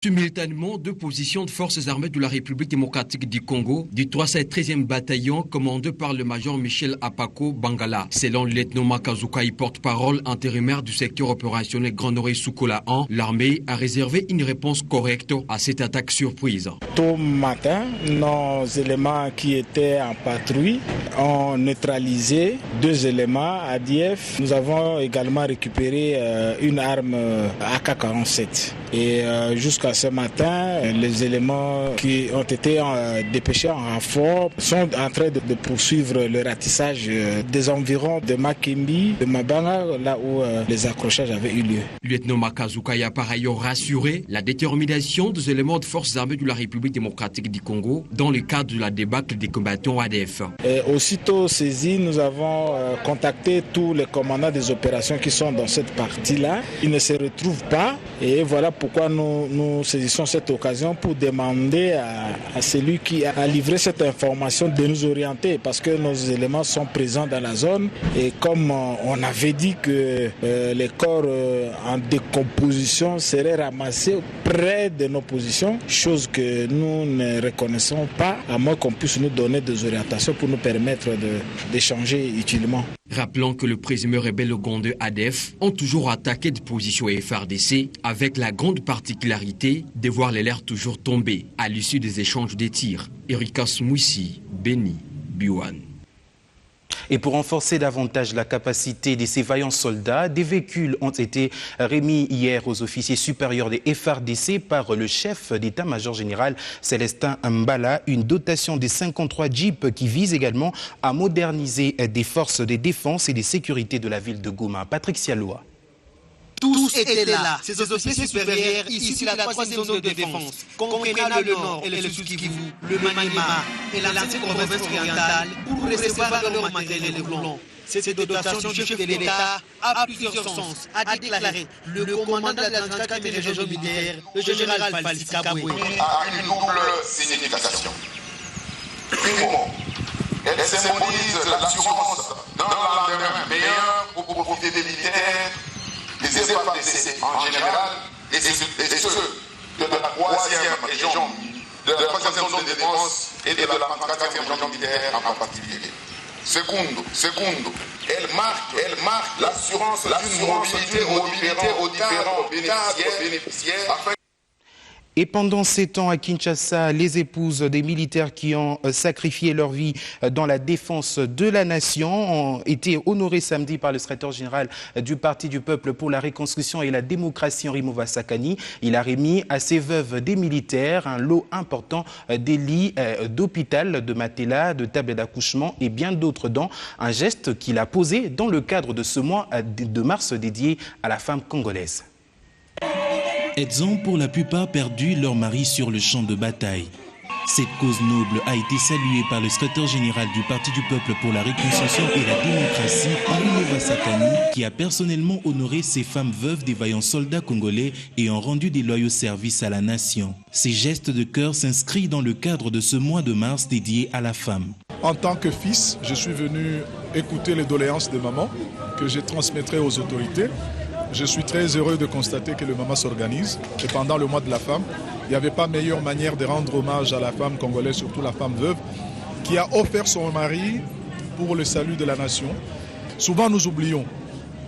Simultanément, deux positions de forces armées de la République démocratique du Congo, du 313e bataillon commandé par le major Michel Apako Bangala. Selon le lieutenant Makazoukai, porte-parole intérimaire du secteur opérationnel Grand Nord Soukola 1, l'armée a réservé une réponse correcte à cette attaque surprise. Tôt matin, nos éléments qui étaient en patrouille ont neutralisé deux éléments ADF. Nous avons également récupéré une arme AK-47. Et jusqu'à ce matin, les éléments qui ont été dépêchés en renfort sont en train de poursuivre le ratissage des environs de Makembi, de Mabanga, là où les accrochages avaient eu lieu. Lieutenant Makazoukai a par ailleurs rassuré la détermination des éléments de forces armées de la République démocratique du Congo dans le cadre de la débâcle des combattants ADF. Et aussitôt saisi, nous avons contacté tous les commandants des opérations qui sont dans cette partie-là. Ils ne se retrouvent pas et voilà pourquoi nous saisissons cette occasion pour demander à celui qui a livré cette information de nous orienter parce que nos éléments sont présents dans la zone et comme on avait dit que les corps en décomposition seraient ramassés près de nos positions, chose que nous ne reconnaissons pas à moins qu'on puisse nous donner des orientations pour nous permettre d'échanger utilement. Rappelons que le présumé rebelle ougandais ADF ont toujours attaqué des positions FARDC avec la grande particularité de voir les leurs toujours tomber à l'issue des échanges de tirs. Erika Smouissi, Beni, Biwan. Et pour renforcer davantage la capacité de ces vaillants soldats, des véhicules ont été remis hier aux officiers supérieurs des FARDC par le chef d'état-major général Célestin Mbala, une dotation de 53 jeeps qui vise également à moderniser des forces de défense et de sécurité de la ville de Goma. Patrick Sialoa. Tous étaient là, ces officiers supérieurs issus de la 3e zone de défense, comprenant le Nord et le Sud-Kivu, le Maniema et l'ancienne province orientale, pour recevoir leur matériel roulant. Cette dotation du chef de l'État a plusieurs sens, a déclaré le commandant de la 34e région militaire, le général Félix Kaboué. A une double signification. Primo, elle symbolise l'assurance d'un lendemain meilleur pour profiter des militaires, des FARDC en général et ceux de la 3e région, de la 3e zone de défense et de la 34e région militaire en particulier. Secondo, elle marque l'assurance d'une mobilité aux différents bénéficiaires. Et pendant ces temps à Kinshasa, les épouses des militaires qui ont sacrifié leur vie dans la défense de la nation ont été honorées samedi par le secrétaire général du Parti du Peuple pour la Reconstruction et la Démocratie, Henri Mouvasakani. Il a remis à ces veuves des militaires un lot important des lits d'hôpital, de matelas, de tables d'accouchement et bien d'autres dons. Un geste qu'il a posé dans le cadre de ce mois de mars dédié à la femme congolaise. Elles ont pour la plupart perdu leur mari sur le champ de bataille. Cette cause noble a été saluée par le secrétaire général du Parti du Peuple pour la Reconstruction et la Démocratie, Henri Mouvasakani, qui a personnellement honoré ces femmes veuves des vaillants soldats congolais et ont rendu des loyaux services à la nation. Ces gestes de cœur s'inscrivent dans le cadre de ce mois de mars dédié à la femme. En tant que fils, je suis venu écouter les doléances de maman que je transmettrai aux autorités. Je suis très heureux de constater que le Mama s'organise et pendant le mois de la femme, il n'y avait pas meilleure manière de rendre hommage à la femme congolaise, surtout la femme veuve, qui a offert son mari pour le salut de la nation. Souvent nous oublions,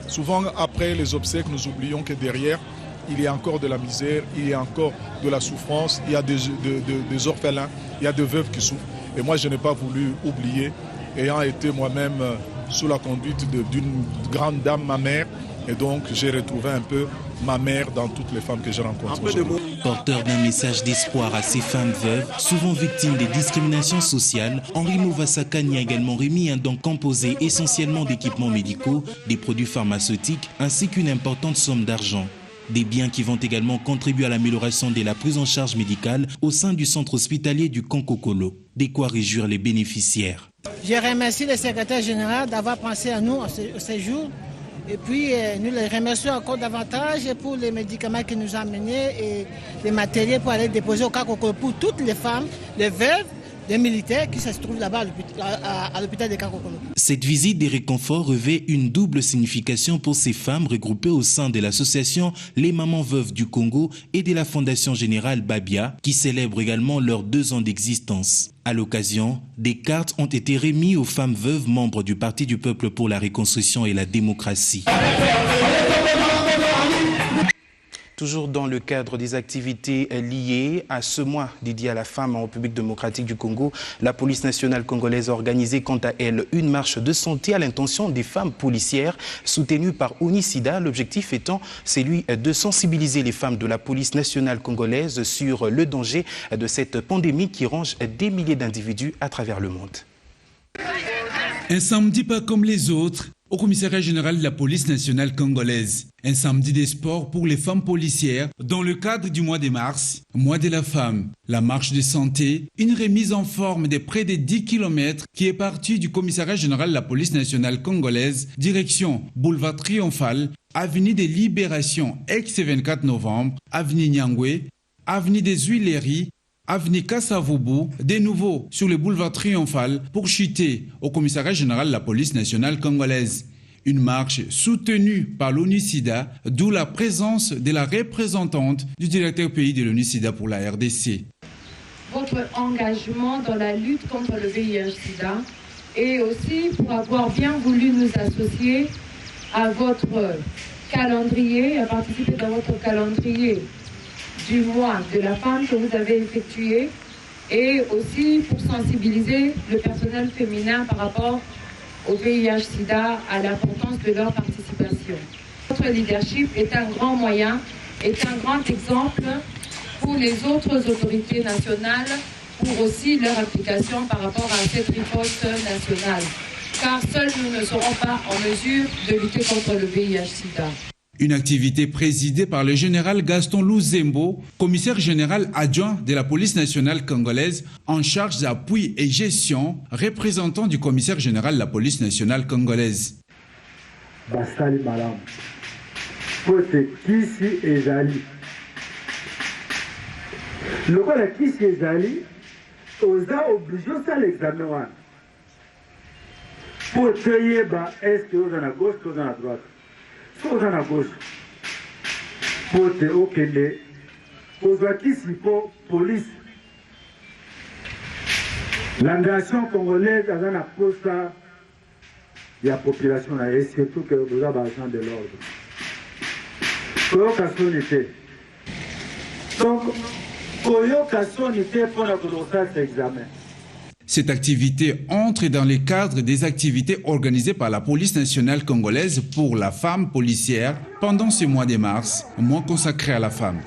souvent après les obsèques, nous oublions que derrière, il y a encore de la misère, il y a encore de la souffrance, il y a des orphelins, il y a des veuves qui souffrent. Et moi, je n'ai pas voulu oublier, ayant été moi-même sous la conduite d'une grande dame, ma mère. Et donc, j'ai retrouvé un peu ma mère dans toutes les femmes que je rencontre aujourd'hui. Porteur d'un message d'espoir à ces femmes veuves, souvent victimes des discriminations sociales, Henri Mouvasakani a également remis un don composé essentiellement d'équipements médicaux, des produits pharmaceutiques, ainsi qu'une importante somme d'argent. Des biens qui vont également contribuer à l'amélioration de la prise en charge médicale au sein du centre hospitalier du Kankokolo. De quoi réjouir les bénéficiaires. Je remercie le secrétaire général d'avoir pensé à nous en ce jour. Et puis, nous les remercions encore davantage pour les médicaments qu'il nous a amenés et les matériels pour aller déposer au Kankokolo pour toutes les femmes, les veuves des militaires qui se trouvent là-bas à l'hôpital de Kakokolo. Cette visite des réconforts revêt une double signification pour ces femmes regroupées au sein de l'association Les Mamans Veuves du Congo et de la Fondation Générale Babia, qui célèbrent également leurs 2 ans d'existence. À l'occasion, des cartes ont été remises aux femmes veuves membres du Parti du Peuple pour la Reconstruction et la Démocratie. Toujours dans le cadre des activités liées à ce mois dédié à la femme en République démocratique du Congo, la police nationale congolaise a organisé quant à elle une marche de santé à l'intention des femmes policières soutenues par Unisida, l'objectif étant celui de sensibiliser les femmes de la police nationale congolaise sur le danger de cette pandémie qui ronge des milliers d'individus à travers le monde. Un samedi pas comme les autres au commissariat général de la police nationale congolaise. Un samedi des sports pour les femmes policières dans le cadre du mois de mars, mois de la femme. La marche de santé, une remise en forme de près de 10 km qui est partie du commissariat général de la police nationale congolaise, direction Boulevard Triomphal, avenue des Libérations, ex-24 novembre, avenue Nyangwe, avenue des Huileries, avenue Kassavoubou, de nouveau sur le boulevard Triomphal pour chuter au commissariat général de la police nationale congolaise. Une marche soutenue par l'ONU-SIDA, d'où la présence de la représentante du directeur pays de l'ONU-SIDA pour la RDC. Votre engagement dans la lutte contre le VIH-SIDA et aussi pour avoir bien voulu nous associer à votre calendrier, à participer dans votre calendrier du mois de la femme que vous avez effectué et aussi pour sensibiliser le personnel féminin par rapport au VIH-Sida à l'importance de leur participation. Votre leadership est un grand moyen, est un grand exemple pour les autres autorités nationales pour aussi leur application par rapport à cette riposte nationale. Car seuls nous ne serons pas en mesure de lutter contre le VIH-Sida. Une activité présidée par le général Gaston Luzembo, commissaire général adjoint de la police nationale congolaise en charge d'appui et gestion, représentant du commissaire général de la police nationale congolaise. Basali Malam, pote kisi ezali. Le quoi la kisi ezali, osa obligé ça l'examen wana. Pour payer ba est-ce que vous en à gauche ou à droite. Aux à gauche, pour te okende, aux acquis pour police. La nation congolaise a un posta de la population et surtout que vous avez besoin de l'ordre. Koyokasonité. Donc, koyokasonité pour notre cet examen. Cette activité entre dans le cadre des activités organisées par la police nationale congolaise pour la femme policière pendant ce mois de mars, mois consacré à la femme.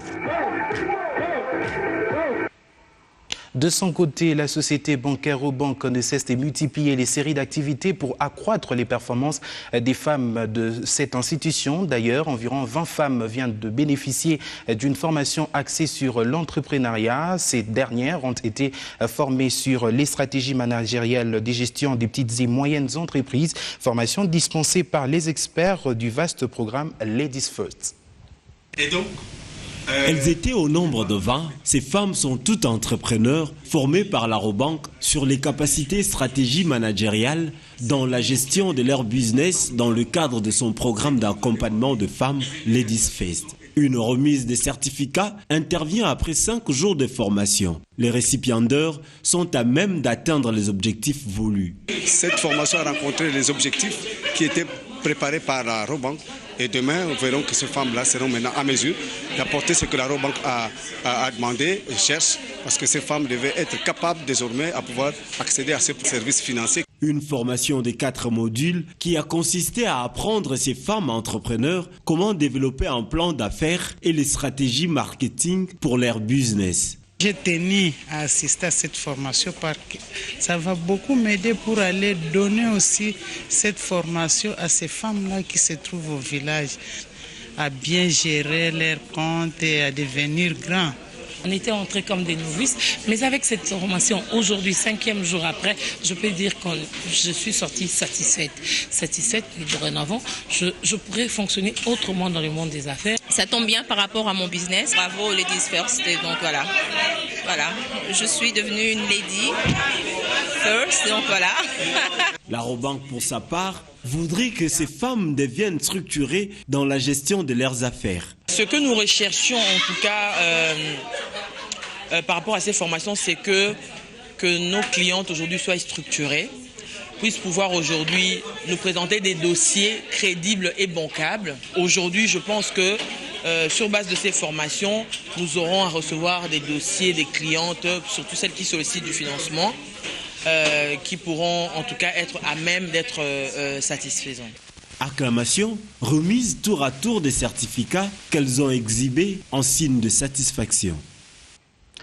De son côté, la société bancaire Banque ne cesse de multiplier les séries d'activités pour accroître les performances des femmes de cette institution. D'ailleurs, environ 20 femmes viennent de bénéficier d'une formation axée sur l'entrepreneuriat. Ces dernières ont été formées sur les stratégies managériales de gestion des petites et moyennes entreprises, formation dispensée par les experts du vaste programme Ladies First. Et donc elles étaient au nombre de 20. Ces femmes sont toutes entrepreneurs formées par l'Arobank sur les capacités stratégie managériale dans la gestion de leur business dans le cadre de son programme d'accompagnement de femmes Ladies First. Une remise des certificats intervient après 5 jours de formation. Les récipiendaires sont à même d'atteindre les objectifs voulus. Cette formation a rencontré les objectifs qui étaient préparés par la Robank. Et demain, nous verrons que ces femmes-là seront maintenant à mesure d'apporter ce que la Robank a demandé et cherche, parce que ces femmes devaient être capables désormais à pouvoir accéder à ces services financiers. Une formation de 4 modules qui a consisté à apprendre ces femmes entrepreneurs comment développer un plan d'affaires et les stratégies marketing pour leur business. J'ai tenu à assister à cette formation parce que ça va beaucoup m'aider pour aller donner aussi cette formation à ces femmes-là qui se trouvent au village, à bien gérer leurs comptes et à devenir grands. On était entrés comme des novices, mais avec cette formation, aujourd'hui, 5e jour après, je peux dire que je suis sortie satisfaite. Satisfaite, mais dorénavant, je pourrais fonctionner autrement dans le monde des affaires. Ça tombe bien par rapport à mon business. Bravo Ladies First. Et donc voilà, je suis devenue une lady first, donc voilà. La Robank, pour sa part, voudrait que ces femmes deviennent structurées dans la gestion de leurs affaires. Ce que nous recherchions en tout cas par rapport à ces formations, c'est que nos clientes aujourd'hui soient structurées, puissent pouvoir aujourd'hui nous présenter des dossiers crédibles et bancables. Aujourd'hui, je pense que sur base de ces formations, nous aurons à recevoir des dossiers des clientes, surtout celles qui sollicitent du financement, qui pourront en tout cas être à même d'être satisfaisantes. Acclamation, remise tour à tour des certificats qu'elles ont exhibés en signe de satisfaction.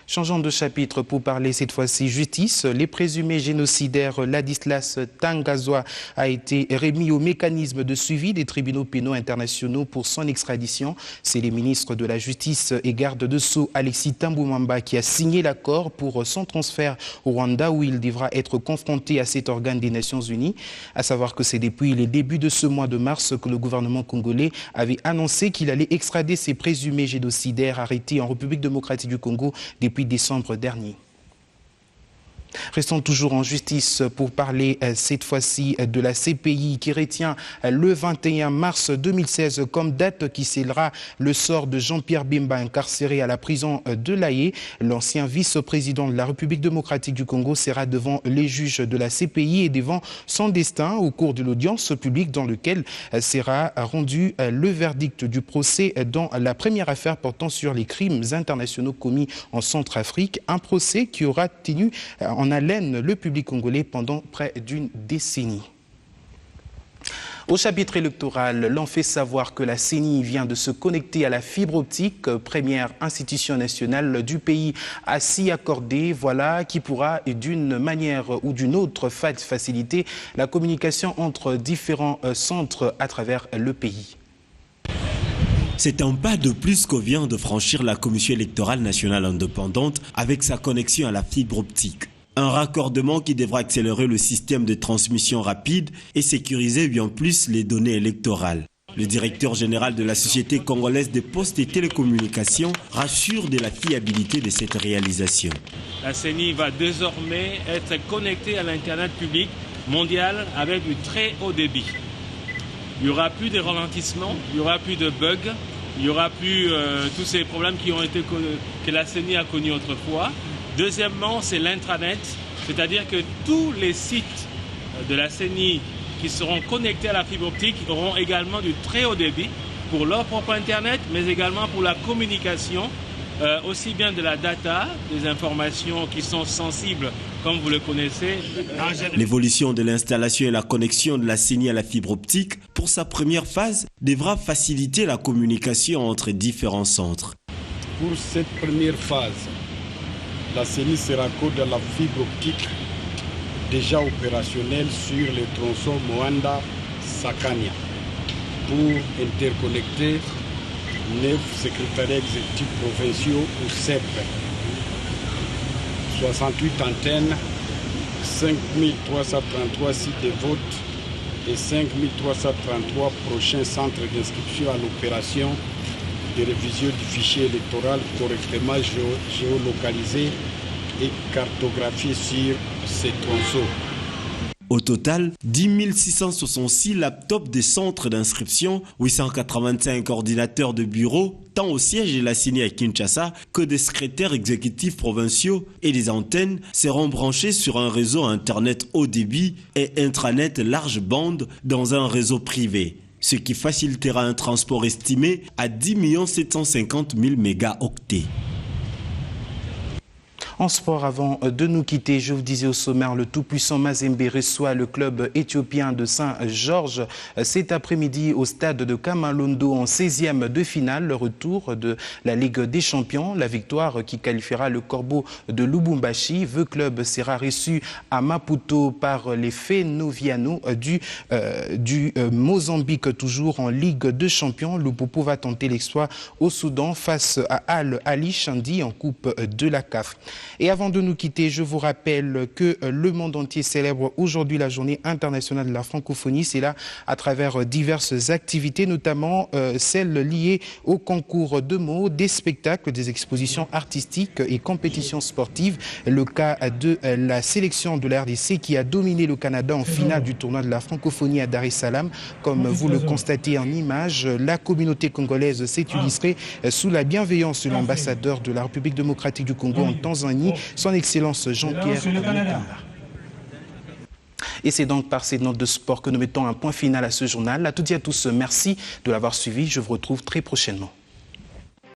Changeons de chapitre pour parler cette fois-ci justice. Les présumés génocidaires Ladislas Tangazoa a été remis au mécanisme de suivi des tribunaux pénaux internationaux pour son extradition. C'est le ministre de la Justice et garde de Sceaux Alexis Tamboumamba qui a signé l'accord pour son transfert au Rwanda où il devra être confronté à cet organe des Nations Unies. À savoir que c'est depuis les débuts de ce mois de mars que le gouvernement congolais avait annoncé qu'il allait extrader ces présumés génocidaires arrêtés en République démocratique du Congo depuis décembre dernier. Restons toujours en justice pour parler cette fois-ci de la CPI qui retient le 21 mars 2016 comme date qui scellera le sort de Jean-Pierre Bemba incarcéré à la prison de La Haye. L'ancien vice-président de la République démocratique du Congo sera devant les juges de la CPI et devant son destin au cours de l'audience publique dans laquelle sera rendu le verdict du procès dans la première affaire portant sur les crimes internationaux commis en Centrafrique. Un procès qui aura tenu en haleine le public congolais pendant près d'une décennie. Au chapitre électoral, l'on fait savoir que la CENI vient de se connecter à la fibre optique, première institution nationale du pays à s'y accorder, voilà, qui pourra d'une manière ou d'une autre faciliter la communication entre différents centres à travers le pays. C'est un pas de plus que vient de franchir la Commission électorale nationale indépendante avec sa connexion à la fibre optique. Un raccordement qui devra accélérer le système de transmission rapide et sécuriser bien plus les données électorales. Le directeur général de la Société congolaise des postes et télécommunications rassure de la fiabilité de cette réalisation. La CENI va désormais être connectée à l'Internet public mondial avec du très haut débit. Il n'y aura plus de ralentissements, il n'y aura plus de bugs, il n'y aura plus tous ces problèmes que la CENI a connus autrefois. Deuxièmement, c'est l'intranet, c'est-à-dire que tous les sites de la CENI qui seront connectés à la fibre optique auront également du très haut débit pour leur propre Internet, mais également pour la communication, aussi bien de la data, des informations qui sont sensibles, comme vous le connaissez. L'évolution de l'installation et la connexion de la CENI à la fibre optique, pour sa première phase, devra faciliter la communication entre différents centres. Pour cette première phase, la CENI se raccorde à la fibre optique déjà opérationnelle sur le tronçon Moanda-Sakania pour interconnecter 9 secrétariats exécutifs provinciaux ou CEP, 68 antennes, 5333 sites de vote et 5333 prochains centres d'inscription à l'opération de révision du fichier électoral correctement géolocalisé et cartographié sur ces tronçons. Au total, 10 666 laptops des centres d'inscription, 885 ordinateurs de bureau, tant au siège de la CENI à Kinshasa que des secrétaires exécutifs provinciaux et des antennes seront branchés sur un réseau Internet haut débit et intranet large bande dans un réseau privé, ce qui facilitera un transport estimé à 10 750 000 mégaoctets. En sport, avant de nous quitter, je vous disais au sommaire, le tout-puissant Mazembe reçoit le club éthiopien de Saint-Georges cet après-midi au stade de Kamalondo en 16e de finale, le retour de la Ligue des Champions. La victoire qui qualifiera le Corbeau de Lubumbashi. Le club sera reçu à Maputo par les Fénoviano du Mozambique, toujours en Ligue des Champions. Le Popo va tenter l'exploit au Soudan face à Al-Ali Chandi en Coupe de la CAF. Et avant de nous quitter, je vous rappelle que le monde entier célèbre aujourd'hui la journée internationale de la francophonie. C'est là à travers diverses activités, notamment celles liées au concours de mots, des spectacles, des expositions artistiques et compétitions sportives. Le cas de la sélection de la RDC qui a dominé le Canada en finale du tournoi de la francophonie à Dar es Salaam. Comme vous le constatez en image, la communauté congolaise s'est illustrée sous la bienveillance de l'ambassadeur de la République démocratique du Congo en Tanzanie, son Excellence Jean-Pierre Mutamba. Et c'est donc par ces notes de sport que nous mettons un point final à ce journal. À toutes et à tous, merci de l'avoir suivi. Je vous retrouve très prochainement.